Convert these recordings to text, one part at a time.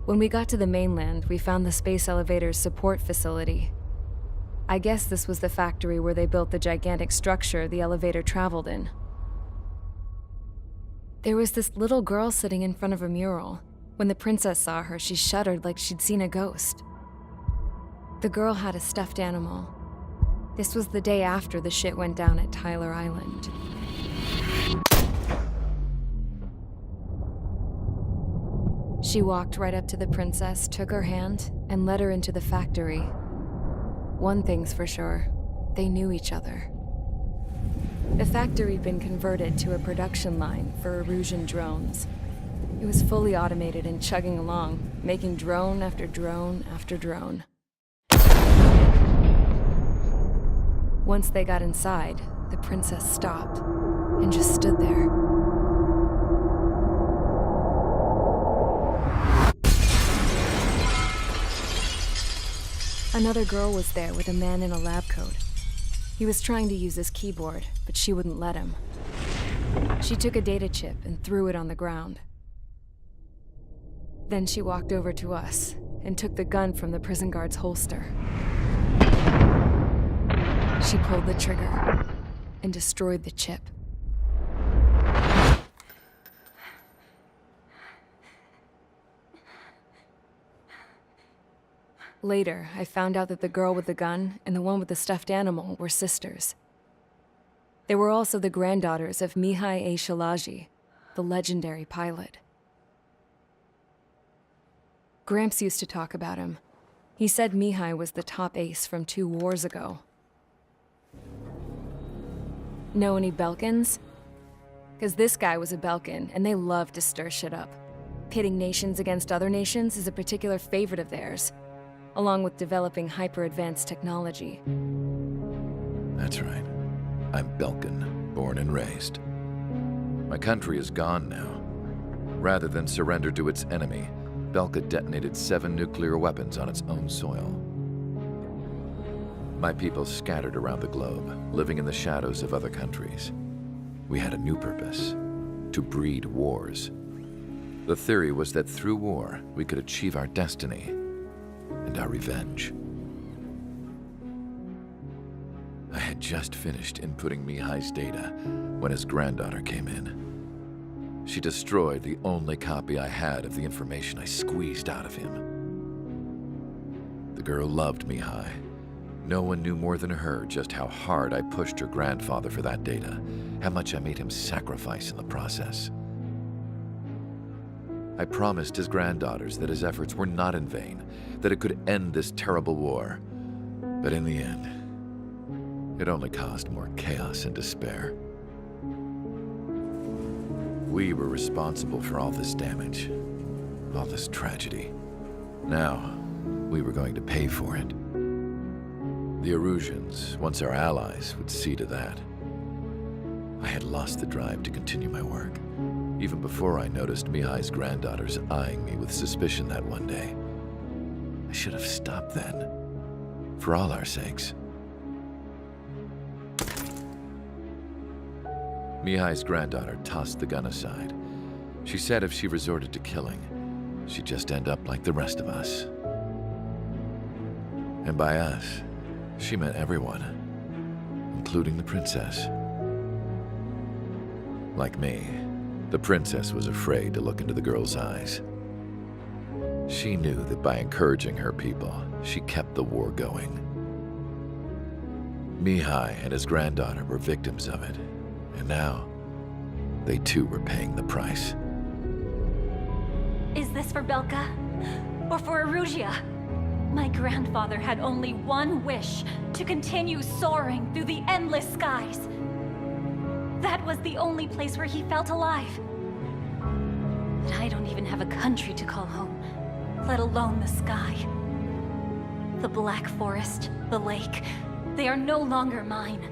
When we got to the mainland, we found the space elevator's support facility. I guess this was the factory where they built the gigantic structure the elevator traveled in. There was this little girl sitting in front of a mural. When the princess saw her, she shuddered like she'd seen a ghost. The girl had a stuffed animal. This was the day after the shit went down at Tyler Island. She walked right up to the princess, took her hand, and led her into the factory. One thing's for sure, they knew each other. The factory had been converted to a production line for Erusian drones. It was fully automated and chugging along, making drone after drone after drone. Once they got inside, the princess stopped and just stood there. Another girl was there with a man in a lab coat. He was trying to use his keyboard, but she wouldn't let him. She took a data chip and threw it on the ground. Then she walked over to us and took the gun from the prison guard's holster. She pulled the trigger and destroyed the chip. Later, I found out that the girl with the gun and the one with the stuffed animal were sisters. They were also the granddaughters of Mihai HCAAs, the legendary pilot. Gramps used to talk about him. He said Mihai was the top ace from 2 wars ago. Know any Belkans? Because this guy was a Belkan, and they love to stir shit up. Pitting nations against other nations is a particular favorite of theirs, along with developing hyper-advanced technology. That's right. I'm Belkan, born and raised. My country is gone now. Rather than surrender to its enemy, Belka detonated 7 nuclear weapons on its own soil. My people scattered around the globe, living in the shadows of other countries. We had a new purpose: to breed wars. The theory was that through war, we could achieve our destiny and our revenge. I had just finished inputting Mihai's data when his granddaughter came in. She destroyed the only copy I had of the information I squeezed out of him. The girl loved Mihai. No one knew more than her just how hard I pushed her grandfather for that data, how much I made him sacrifice in the process. I promised his granddaughters that his efforts were not in vain, that it could end this terrible war. But in the end, it only caused more chaos and despair. We were responsible for all this damage, all this tragedy. Now, we were going to pay for it. The Erusians, once our allies, would see to that. I had lost the drive to continue my work, even before I noticed Mihai's granddaughters eyeing me with suspicion that one day. I should have stopped then, for all our sakes. Mihai's granddaughter tossed the gun aside. She said if she resorted to killing, she'd just end up like the rest of us. And by us, she meant everyone, including the princess. Like me, the princess was afraid to look into the girl's eyes. She knew that by encouraging her people, she kept the war going. Mihai and his granddaughter were victims of it, and now they too were paying the price. Is this for Belka? Or for Erusia? My grandfather had only one wish: to continue soaring through the endless skies. That was the only place where he felt alive. But I don't even have a country to call home, let alone the sky. The Black Forest, the lake, they are no longer mine.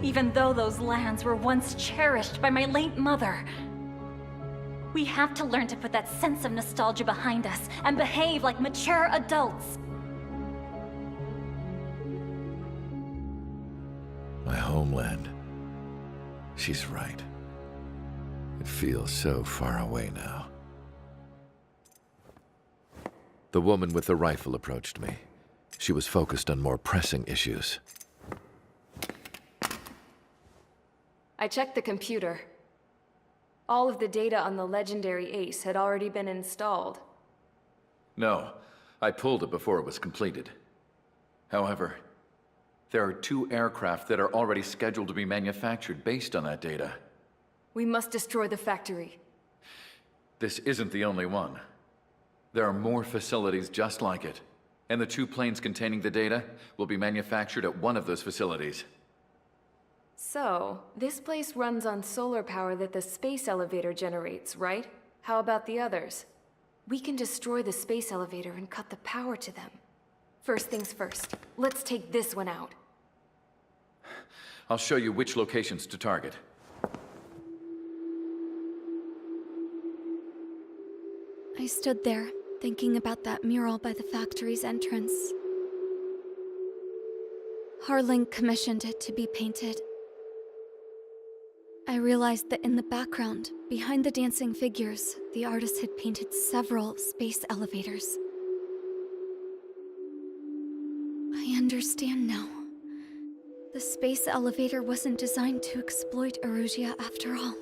Even though those lands were once cherished by my late mother. We have to learn to put that sense of nostalgia behind us and behave like mature adults. My homeland. She's right. It feels so far away now. The woman with the rifle approached me. She was focused on more pressing issues. I checked the computer. All of the data on the legendary ace had already been installed. No, I pulled it before it was completed. However, there are 2 aircraft that are already scheduled to be manufactured based on that data. We must destroy the factory. This isn't the only one. There are more facilities just like it, and the 2 planes containing the data will be manufactured at one of those facilities. So, this place runs on solar power that the space elevator generates, right? How about the others? We can destroy the space elevator and cut the power to them. First things first, let's take this one out. I'll show you which locations to target. I stood there, thinking about that mural by the factory's entrance. Harling commissioned it to be painted. I realized that in the background, behind the dancing figures, the artist had painted several space elevators. I understand now. The space elevator wasn't designed to exploit Erusia after all.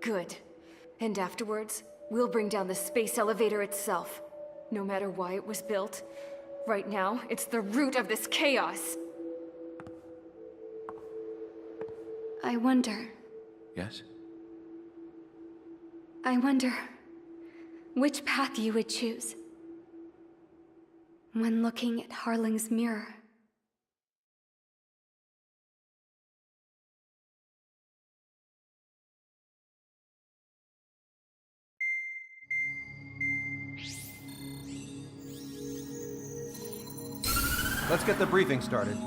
Good. And afterwards, we'll bring down the space elevator itself. No matter why it was built, right now, it's the root of this chaos. I wonder Yes? which path you would choose when looking at Harling's mirror. Let's get the briefing started.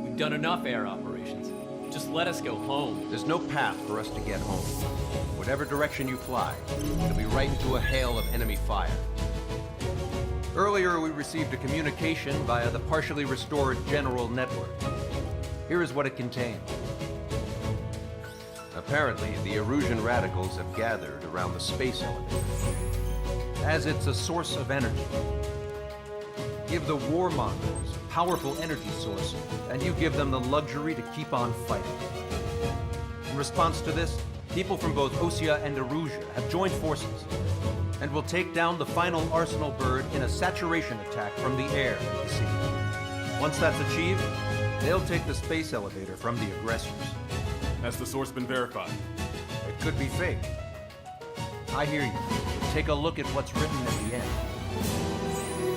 We've done enough air operations. Just let us go home. There's no path for us to get home. Whatever direction you fly, it'll be right into a hail of enemy fire. Earlier, we received a communication via the partially restored general network. Here is what it contained. Apparently, the Erusian radicals have gathered around the space elevator, as it's a source of energy. Give the warmongers a powerful energy source, and you give them the luxury to keep on fighting. In response to this, people from both Osea and Erusia have joined forces, and will take down the final Arsenal bird in a saturation attack from the air and the sea. Once that's achieved, they'll take the space elevator from the aggressors. Has the source been verified? It could be fake. I hear you. Take a look at what's written at the end.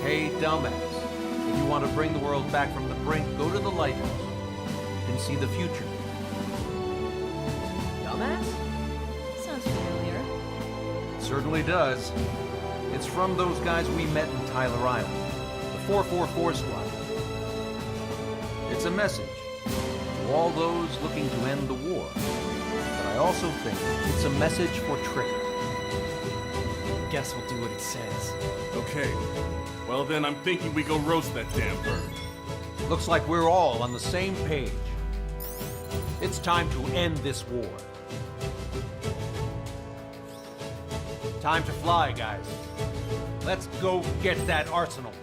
Hey, dumbass. If you want to bring the world back from the brink, go to the Lighthouse. You can see the future. Dumbass? Sounds familiar. It certainly does. It's from those guys we met in Tyler Island, the 444 squad. It's a message to all those looking to end the war. But I also think it's a message for Trigger. Guess we'll do what it says. Okay. Well then, I'm thinking we go roast that damn bird. Looks like we're all on the same page. It's time to end this war. Time to fly, guys. Let's go get that Arsenal bird.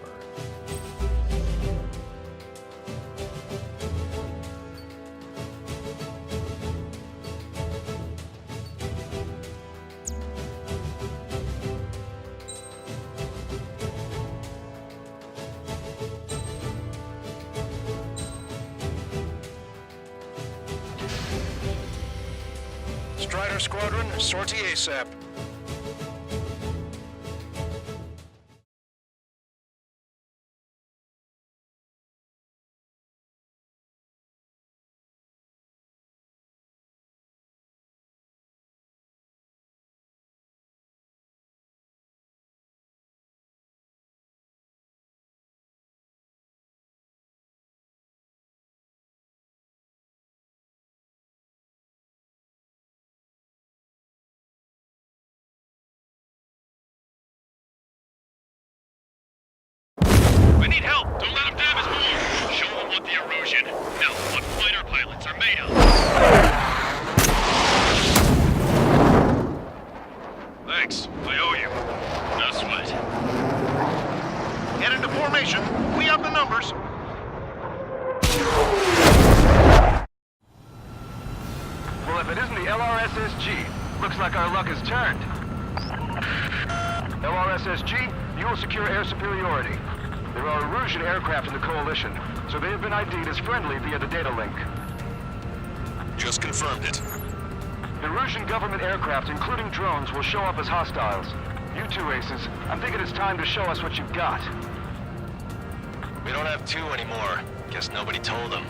Strider Squadron, sortie ASAP. We need help! Don't let them damage more! Show them what the Erusian, no, what fighter pilots are made of! LRSSG. Looks like our luck has turned. LRSSG, you will secure air superiority. There are Erusian aircraft in the Coalition, so they have been ID'd as friendly via the data link. Just confirmed it. The Erusian government aircraft, including drones, will show up as hostiles. You two aces, I'm thinking it's time to show us what you've got. We don't have two anymore. Guess nobody told them.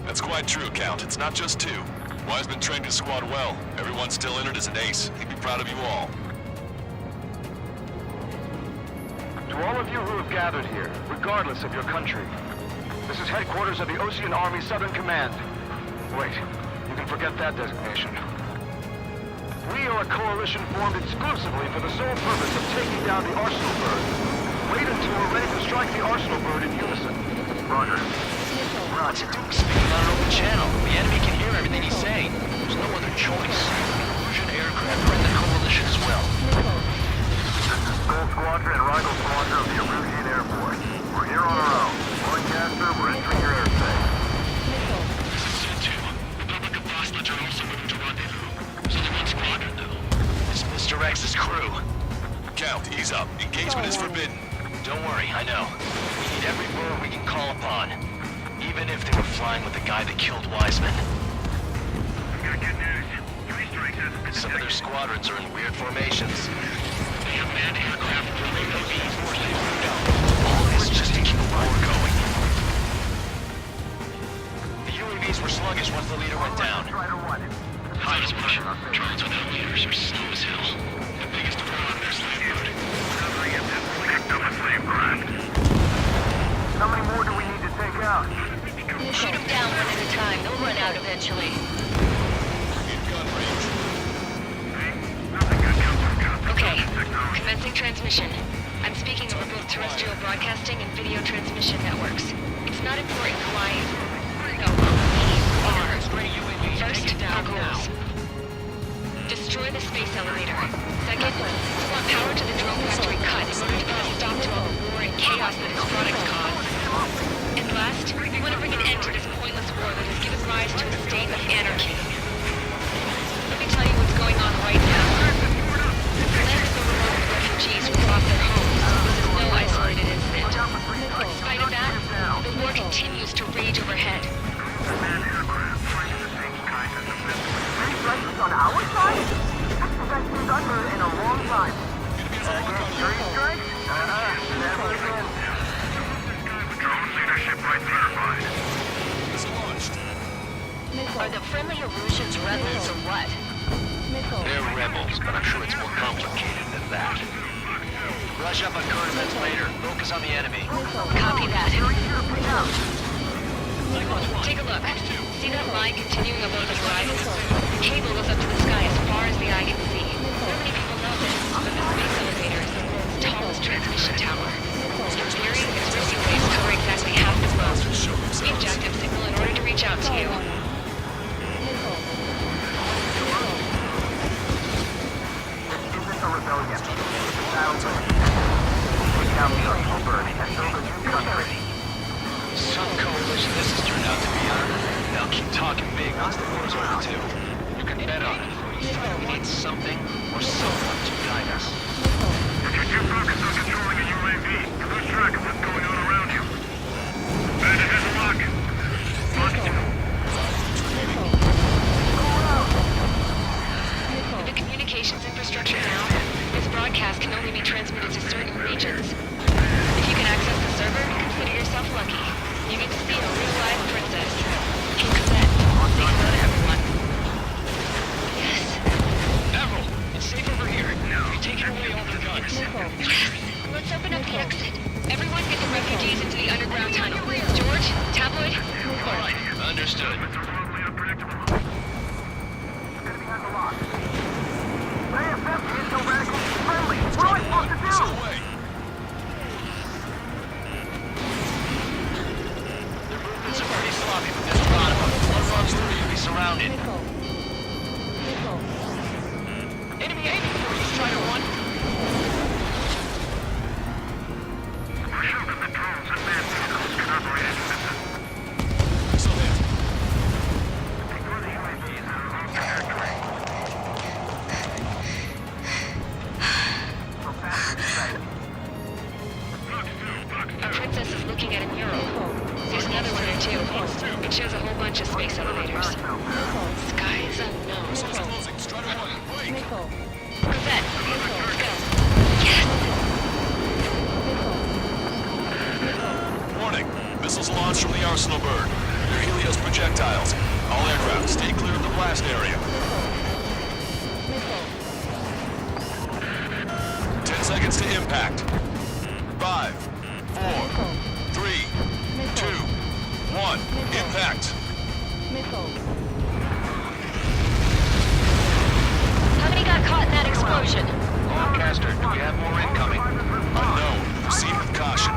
That's quite true, Count. It's not just two. Wiseman trained his squad well. Everyone's still in it as an ace. He'd be proud of you all. To all of you who have gathered here, regardless of your country, this is headquarters of the Ocean Army Southern Command. Wait, you can forget that designation. We are a coalition formed exclusively for the sole purpose of taking down the Arsenal Bird. Wait until we're ready to strike the Arsenal Bird in unison. Roger. What's it doing speaking on an open channel? The enemy can hear everything he's saying. There's no other choice. Erusian aircraft are in the coalition as well. Gold Squadron and Rival Squadron of the Erusian Air Force. We're here on our own. Broadcaster, we're entering your airspace. This is Zone 2. Republic of Bosnich are also moving to rendezvous. So they want squadron, though. It's Mr. X's crew. Count, ease up. Engagement is forbidden. Don't worry, I know. We need every bird we can call upon. Even if they were flying with the guy that killed Wiseman. We got good news. 3 strikes has been Some of their squadrons are in weird formations. They have manned aircraft for UAVs forcing moved out. All this just to keep the war going. The UAVs were sluggish once the leader went down. Not as much. Drones without leaders are slow as hell. The biggest threat on their slave bird. Covering it has picked up a slave craft. How many more do we need to take out? Shoot them down one at a time. They'll run out eventually. Okay, commencing transmission. I'm speaking over both terrestrial broadcasting and video transmission networks. It's not important who I am. No, we are. First, our goals. Destroy the space elevator. Second, we want power to the drone factory cut in order to put a stop to all the war and chaos that its products cause. And last, we want to bring an end to this pointless war that has given rise to a state of anarchy. Let me tell you what's going on right now. Plans overload of refugees who lost their homes. This is no isolated incident. In spite of that, the war continues to rage overhead. On our side? This event is under in a long time. Three strikes? Never again. Drone leadership right verified. It's launched. Are the friendly Erusians rebels or what? They're rebels, but I'm sure it's more complicated than that. Brush up on current events later. Focus on the enemy. Copy that. Take a look. See that line continuing above the horizon? The cable goes up to the sky as far as the eye can see. Not many people know this, but the space elevator is the world's tallest transmission tower. In theory, its radio waves cover exactly half the globe. We have jacked signal in order to reach out to you. Some coalition this has turned out to be, huh? They'll keep talking big once the war's over, too. You can bet on it. We need something or someone to guide us. If you're too focused on controlling a UAV, you lose track of what's going on around you. Bandit has a lock. With the communications infrastructure down, this broadcast can only be transmitted to certain regions. If you can access the server, consider yourself lucky. You get to see a real-life princess. King Cadet, say hello to everyone. Yes. Admiral, it's safe over here. You're taking away all their guns. Let's open up the exit. Everyone get the refugees into the underground tunnel. George, Tabloid? All right, understood. It's a pretty sloppy, but there's a lot of them. One runs through, you'll be surrounded. Enemy aiming for you, Strider 1. We're sure that the drones and manned vehicles can operate independently. So there. Ignore the UAVs that are whole bunch of space elevators. Skies unknown. Missiles closing. Strut away. Wait. Cosette, let's go. Yes! Warning. Missiles launched from the Arsenal bird. They're Helios projectiles. All aircraft, stay clear of the blast area. 10 seconds to impact. 5, 4, 3, 2, 1. Impact. How many got caught in that explosion? Lancaster, do we have more incoming? Unknown. Proceed with caution.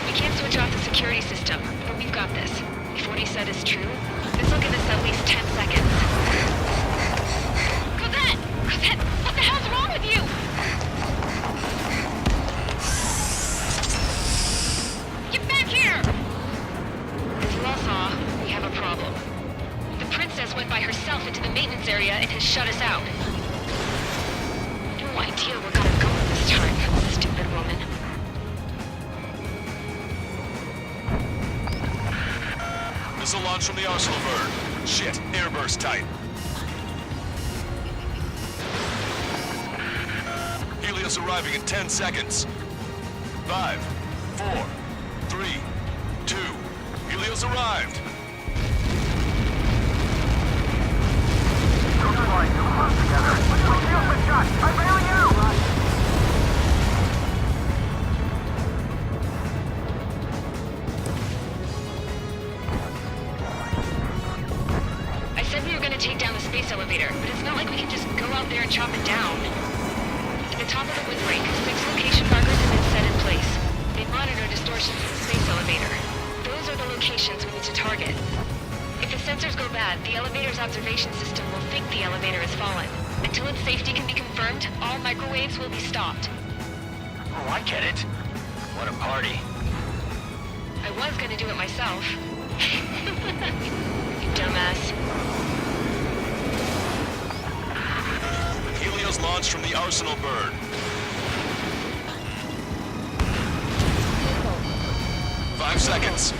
We can't switch off the security system, but we've got this. If what he said is true, this will give us at least 10 seconds. Cosette! Cosette! What the hell's wrong with you? Get back here! As you all saw, we have a problem. The princess went by herself into the maintenance area and has shut us out. No idea where we're gonna go this time, stupid woman. Missile launch from the Arsenal bird. Shit, airburst tight. Helios arriving in 10 seconds. 5, 4, 3, 2. Helios arrived. Don't fly too close together. We'll shield the shot. I bail you! I said we were gonna take down the space elevator, but it's not like we can just go out there and chop it down. At the top of the windbreak, 6 location markers have been set in place. They monitor distortions in the space elevator. Those are the locations we need to target. If the sensors go bad, the elevator's observation system will think the elevator has fallen. Until its safety can be confirmed, all microwaves will be stopped. Oh, I get it. What a party. I was gonna do it myself. You dumbass. Helios launched from the Arsenal bird. 5 seconds.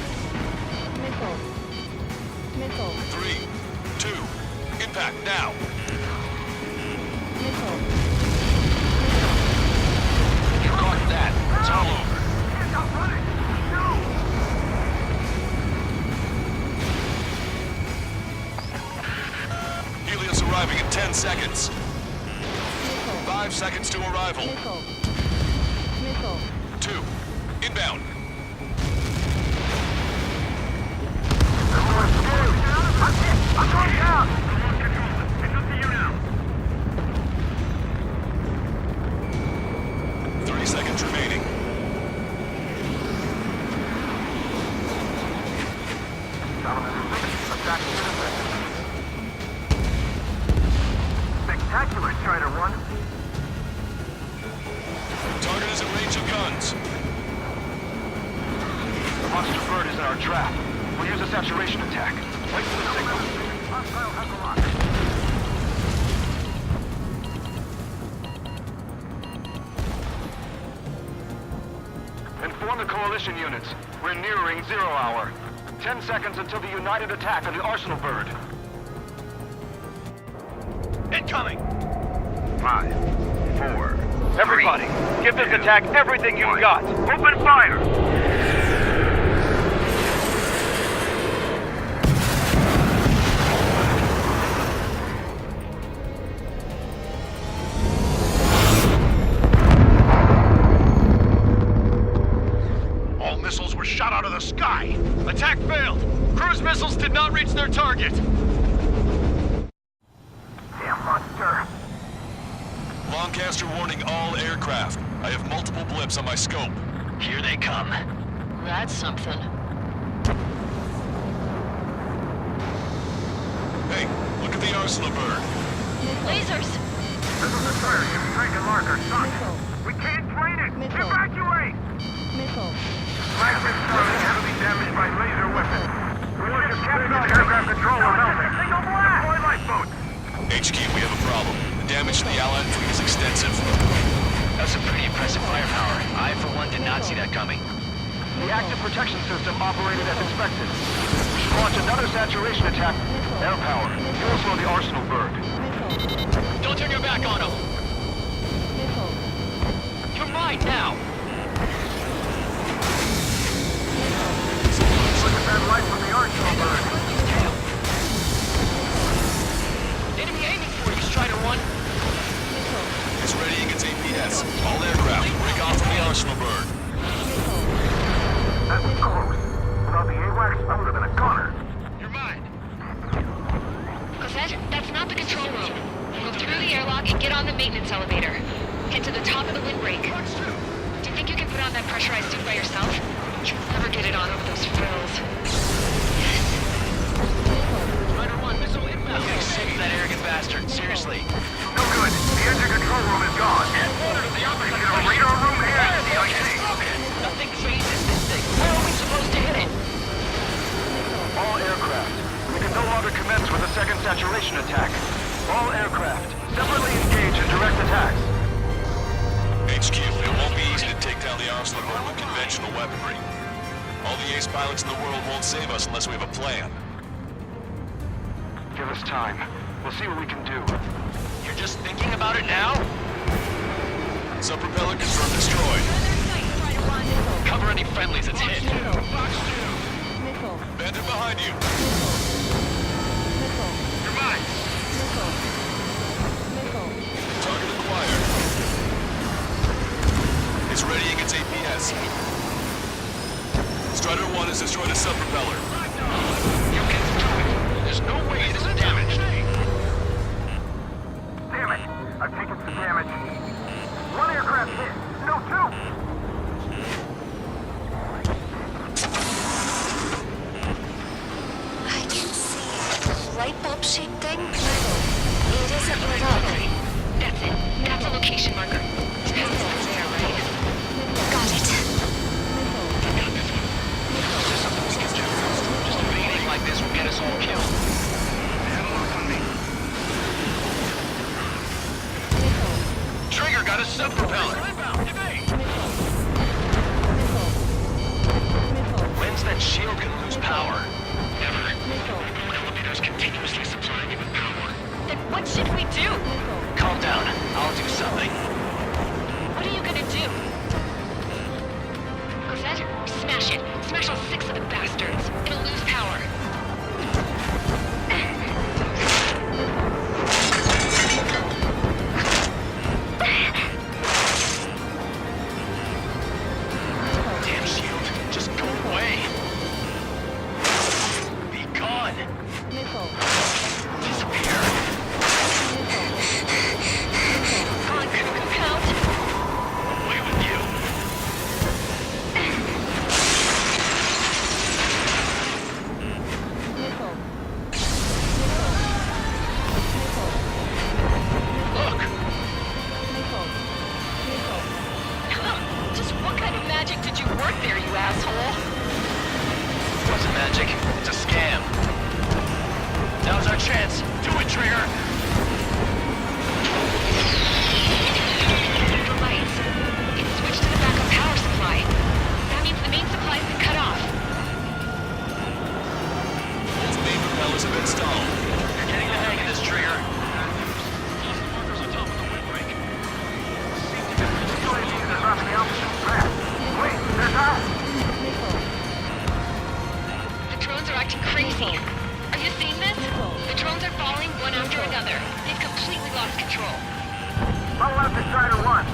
3, 2, impact now. You caught that. It's all over. Helios arriving in 10 seconds. 5 seconds to arrival. 2, inbound. I'm going down! It's up to you now. 3 seconds remaining. Spectacular, Strider 1. Target is in range of guns. The monster bird is in our trap. We'll use a saturation attack. Wait for the signal. Inform the coalition units. We're nearing 0 hour. 10 seconds until the united attack on the Arsenal bird. Incoming! 5, 4. Everybody, give this attack everything you've got. Open fire! All missiles were shot out of the sky. Attack failed. Cruise missiles did not reach their target. Damn monster. Lancaster warning all aircraft. I have multiple blips on my scope. Here they come. That's something. Hey, look at the Arsenal bird. Lasers! This is the fire. You're striking marker. Suck. We can't train it. Evacuate! Flagship starting heavily damaged by laser weapons. Warship captain aircraft control are melting. Single blast! Deploy lifeboats. HQ, we have a problem. The damage to the Allied fleet is extensive. Have some not see that coming. The active protection system operated as expected. Launch another saturation attack. Air power. You will slow the Arsenal bird. Don't turn your back on him! You're mine now! Look at that light from the Arsenal bird. Enemy aiming for you, Strider 1! It's readying its APS. All aircraft, break off from the Arsenal bird. That was close. Without the AWACS, I would have been a goner. You're mine! Cosette, that's not the control room. Go through the airlock and get on the maintenance elevator. Head to the top of the windbreak. Do you think you can put on that pressurized suit by yourself? You'll never get it on over those frills. Strider 1, missile inbound! I'm getting sick of that arrogant bastard, seriously. No good. The engine control room is gone. Order to the opposite The radar room and the IC. Nothing phases this thing. How are we supposed to hit it? All aircraft. We can no longer commence with a second saturation attack. All aircraft, separately engage in direct attacks. HQ, it won't be easy to take down the Arsenal bird with conventional weaponry. All the ace pilots in the world won't save us unless we have a plan. Give us time. We'll see what we can do. You're just thinking about it now? Sub-propeller confirmed destroyed. Cover any friendlies, it's hit. Bandit behind you. You're mine! Target acquired. It's readying its APS. Strider 1 has destroyed a sub-propeller. You get through it. There's no way it isn't damaged. Damn it! I've taken some damage. One aircraft hit. No, two! I can see a light bulb shaped thing. It isn't lit up. That's it. That's a location marker. It's there, right? Got it. Just a beating like this will get us all killed. Trigger got a sub-propeller. When's that shield gonna lose power? Never. Elevators continuously supplying you with power. Then what should we do? Calm down. I'll do something. What are you gonna do? Cosette, smash it. Smash all 6 of the bastards. It'll lose power. Damn shield. Just go away. Be gone. Disappear. On cuckoo count. Away with you. Look. Just what kind of magic did you work there, you asshole? It wasn't magic. It's a scam. Now's our chance. Do it, Trigger. The lights. It's switched to the backup power supply. That means the main supply's been cut off. Both main propellers have been stalled. You're getting the hang of this, Trigger. Wait, there's us! The drones are acting crazy. Are you seeing this? The drones are falling one after another. They've completely lost control. I'll left to Strider 1.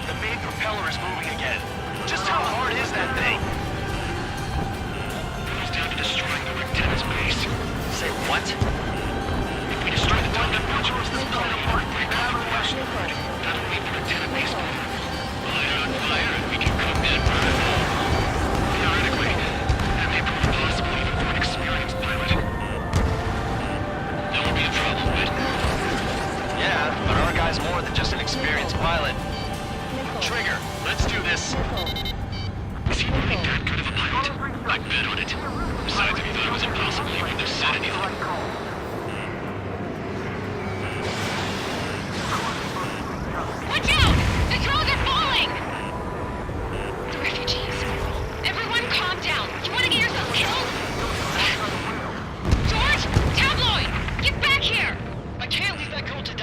The main propeller is moving again. Just how hard is that thing? It's down to destroying the lieutenant's base. Say what? If we destroy the Duncan modules, this planet will break out of the West. That'll leave the lieutenant base on fire, and we can cook that burn. Theoretically, that may prove possible even for an experienced pilot. That would be a problem, but... Yeah, but our guy's more than just an experienced pilot. Trigger, let's do this. Is he really that good of a pilot? I'd bet on it. Besides, if he thought it was impossible, he wouldn't have said anything.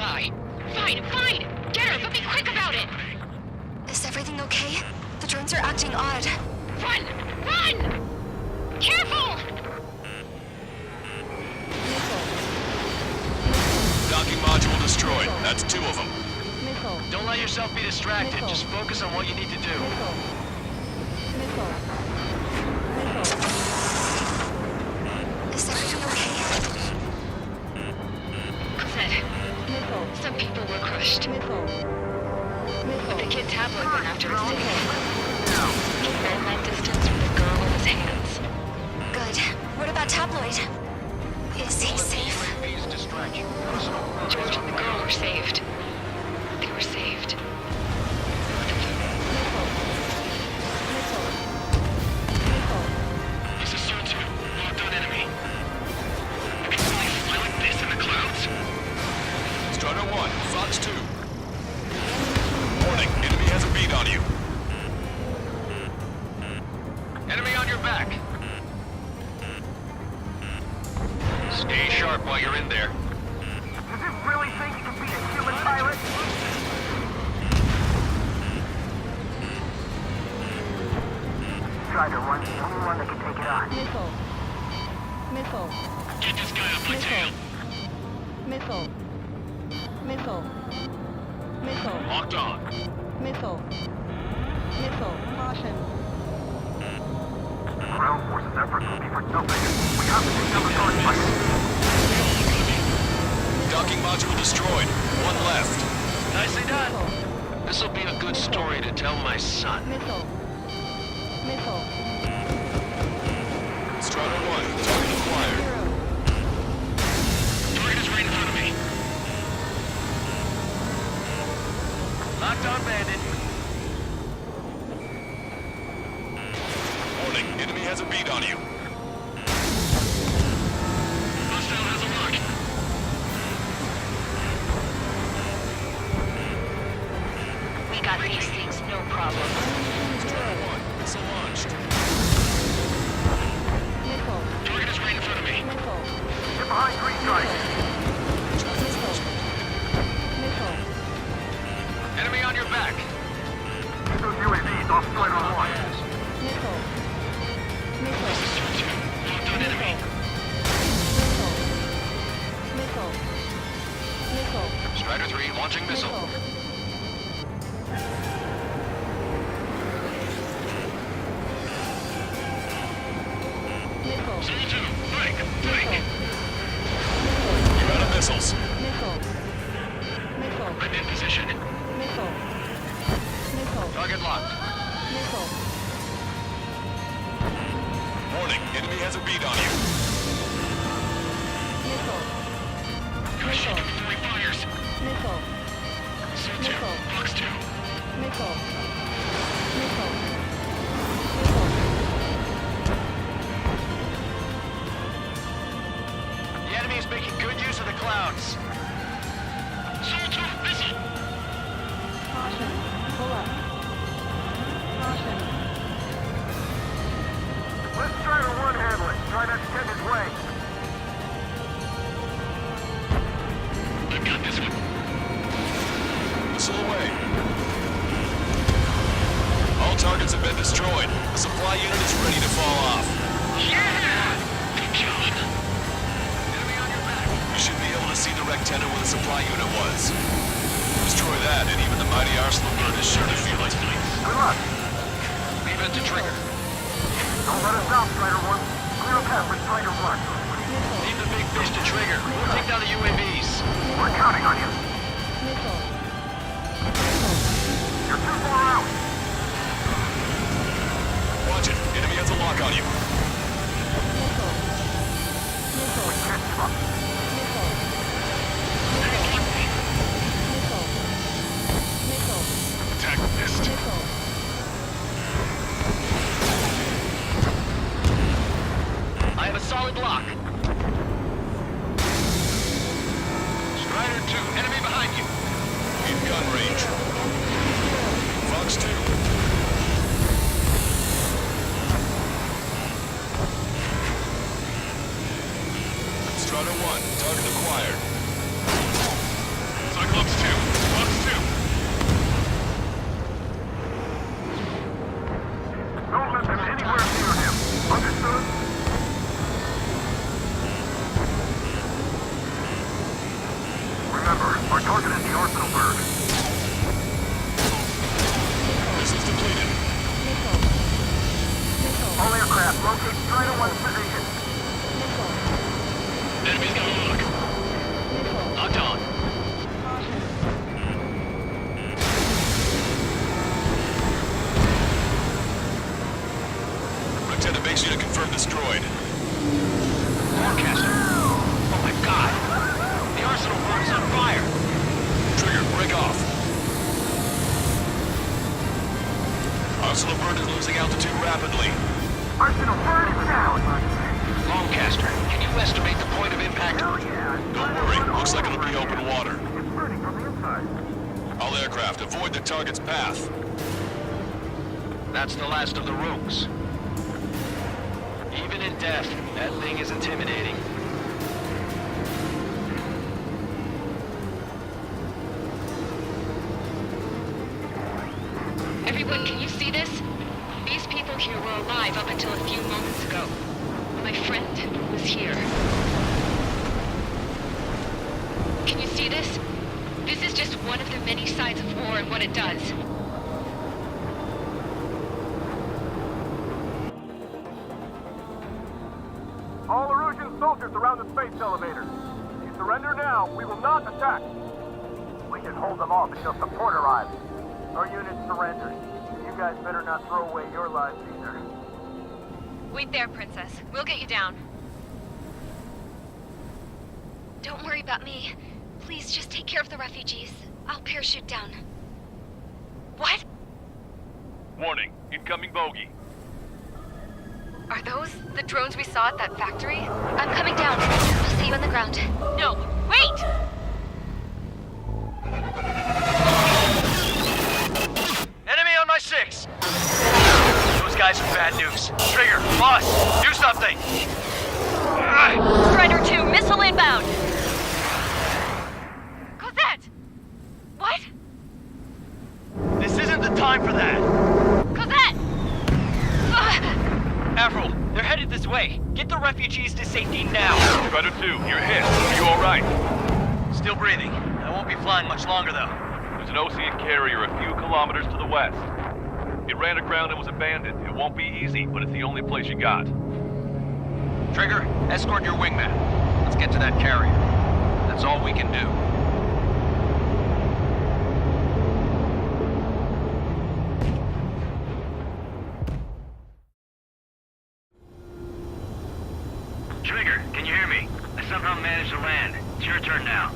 try. Fine, fine! Get her, but be quick about it! Is everything okay? The drones are acting odd. Run! Run! Careful! Docking module destroyed. That's 2 of them. Don't let yourself be distracted. Just focus on what you need to do. Is everything okay? Clint, some people were crushed. But the kid tabloid went after his safe. He ran that distance with a girl in his hands. Good. What about Tabloid? Is he safe? UAV's distraction. Personal George and the girl were saved. They were saved. This is Zone 2. Locked on enemy. You can really fly like this in the clouds? Strider 1, Fox 2. Warning, enemy has a bead on you. Enemy on your back. Stay sharp while you're in there. Does it really think you can beat a human pilot? Try to run the only one that can take it on. Get this guy off my tail. Locked on. Ground forces efforts will be for nothing. We have to take down the guard fighter. Docking module destroyed. 1 left. Nicely done. This'll be a good story to tell my son. Strider 1, target acquired. Target is right in front of me. Locked on, Bandit. Warning, enemy has a bead on you. Hostile has a lock. We got these things, no problem. Strider 1, missile launched. Target is right in front of me. Get behind green guys. Enemy on your back. Get those UAVs off Strider 1. This is Zone 2. Locked on enemy. Strider 3 launching missile. Zone 2. Break. Break. You're out of missiles. I'm in position. Target locked. Warning, enemy has a bead on you. Gosh, before he fires. Zone 2. Fox 2. The enemy is making good use of the clouds. Zone 2. Missile. Let Strider 1 handle it. Try not to get in his way. I've got this one. Missile away. All targets have been destroyed. The supply unit is ready to fall off. Yeah! Good job. Enemy on your back. You should be able to see the rectangle where the supply unit was. Destroy that, and even the mighty arsenal bird is sure to feel it. Good luck. Leave it to trigger. Don't let us down, Strider 1. Clear a path for Strider 1. Leave the big fish to trigger. We'll take down the UAVs. We're counting on you. You're too far out. Watch it. Enemy has a lock on you. We can't give up. Attack missed. I have a solid lock. Strider 2, enemy behind you. In gun range. Fox 2. Strider 1, target acquired. Target Arsenal bird. Missiles depleted. All aircraft, locate Strider 1's position. Enemy's got a look. Locked on. Lieutenant, base unit confirmed destroyed. Forecaster. Oh my god. The Arsenal bird is on fire. Trigger, break off. Arsenal bird is losing altitude rapidly. Arsenal bird is down. Longcaster, can you estimate the point of impact? Hell yeah. Don't worry, looks like it'll be open water. It's burning from the inside. All aircraft, avoid the target's path. That's the last of the rogues. Even in death, that thing is intimidating. Everyone, can you see this? These people here were alive up until a few moments ago. My friend was here. Can you see this? This is just one of the many sides of war and what it does. All Erusian soldiers around the space elevator. If you surrender now, we will not attack. We can hold them off until support arrives. Our unit surrenders. You guys better not throw away your lives either. Wait there, Princess. We'll get you down. Don't worry about me. Please just take care of the refugees. I'll parachute down. What? Warning, incoming bogey. Are those the drones we saw at that factory? I'm coming down. I'll see you on the ground. No, wait! Enemy on my 6! Those guys are bad news. Trigger, boss, do something! Strider 2, missile inbound! Cosette! What? This isn't the time for that! Cosette! Avril, they're headed this way. Get the refugees to safety now. Strider 2, you're hit. Are you alright? Still breathing. I won't be flying much longer, though. There's an Ocean carrier a few kilometers to the west. It ran aground and was abandoned. It won't be easy, but it's the only place you got. Trigger, escort your wingman. Let's get to that carrier. That's all we can do. Trigger, can you hear me? I somehow managed to land. It's your turn now.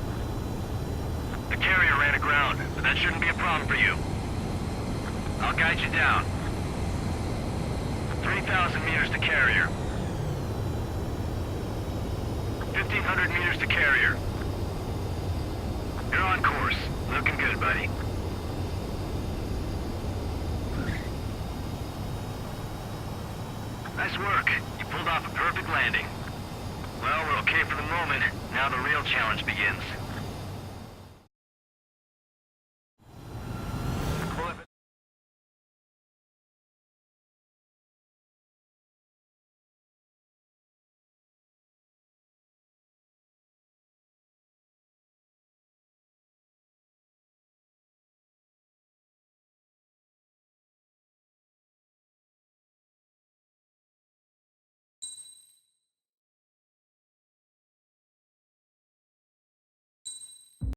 The carrier ran aground, but that shouldn't be a problem for you. I'll guide you down. 3,000 meters to carrier. 1,500 meters to carrier. You're on course. Looking good, buddy. Nice work. You pulled off a perfect landing. Well, we're okay for the moment. Now the real challenge begins.